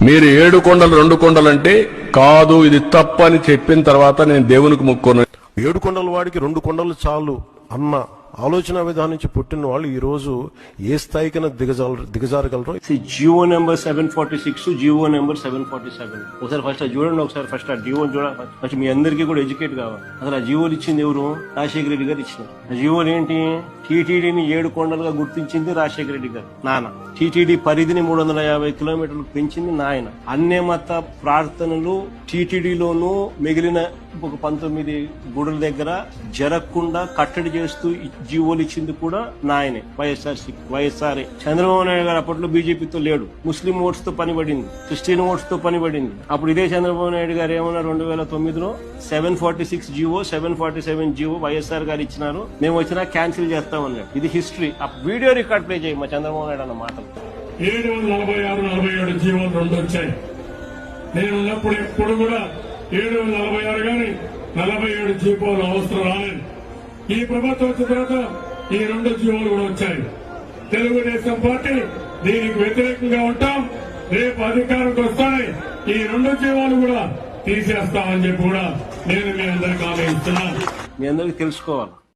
మీరు 7 కొండలు 2 కొండలు అంటే కాదు, ఇది తప్పని చెప్పిన తర్వాత నేను దేవునికి మొక్కున్నాను. 7 కొండల వాడికి 2 కొండలు చాలు అన్న ఆలోచన విధానం నుంచి పుట్టిన వాళ్ళు ఈ రోజు ఏ స్థాయికైనా దిగజారగలరు. జియో నెంబర్ 746 జియో నెంబర్ 747 ఒకసారి ఫస్ట్ చూడండి, ఒకసారి ఫస్ట్ ఆ జియో చూడండి. ఫస్ట్ మీ అందరికీ కూడా ఎడ్యుకేట్ కావాలి. అసలు ఆ జియోలు ఇచ్చింది ఎవరు? రాజశేఖర రెడ్డి గారు ఇచ్చినారు. ఆ జియోలు ఏంటి? టీటీడీని 7 కొండలుగా గుర్తించింది రాజశేఖర రెడ్డి గారు నాన్న. టీటీడీ పరిధిని 350 కిలోమీటర్లు పెంచింది నాయన. అన్య మత ప్రార్థనలు టీటీడీలోనూ మిగిలిన ఒక 19 గుడుల దగ్గర జరగకుండా కట్టడి చేస్తూ జీవోలు ఇచ్చింది కూడా నాయనే, వైఎస్ఆర్. చంద్రబాబు నాయుడు గారు అప్పట్లో బీజేపీతో లేడు, ముస్లిం ఓట్స్ తో పనిపడింది, క్రిస్టియన్ ఓట్స్ తో పనిపడింది. అప్పుడు ఇదే చంద్రబాబు నాయుడు గారు ఏమన్నా 2009లో 746 జీవో 747 జీవో వైఎస్ఆర్ గారు ఇచ్చినారు, మేము వచ్చినా క్యాన్సిల్ చేస్తామన్నాడు. ఇది హిస్టరీ. ఆ వీడియో రికార్డ్ ప్లే చేయి మా చంద్రబాబు నాయుడు అన్న మాటలు. 746, 47 జీవోలు 2 వచ్చాయి. నేను ఉన్నప్పుడు ఎప్పుడు కూడా 746 గాని 47 జీవోలు అవసరం రాలేదు. ఈ ప్రభుత్వం వచ్చిన తర్వాత ఈ 2 జీవోలు కూడా వచ్చాయి. తెలుగుదేశం పార్టీ దీనికి వ్యతిరేకంగా ఉంటాం. రేపు అధికారంకి వస్తానే ఈ 2 జీవోలు కూడా తీసేస్తామని చెప్పి కూడా నేను మీ అందరికీ హామీ ఇస్తున్నాను. మీ అందరికీ తెలుసుకోవాలి.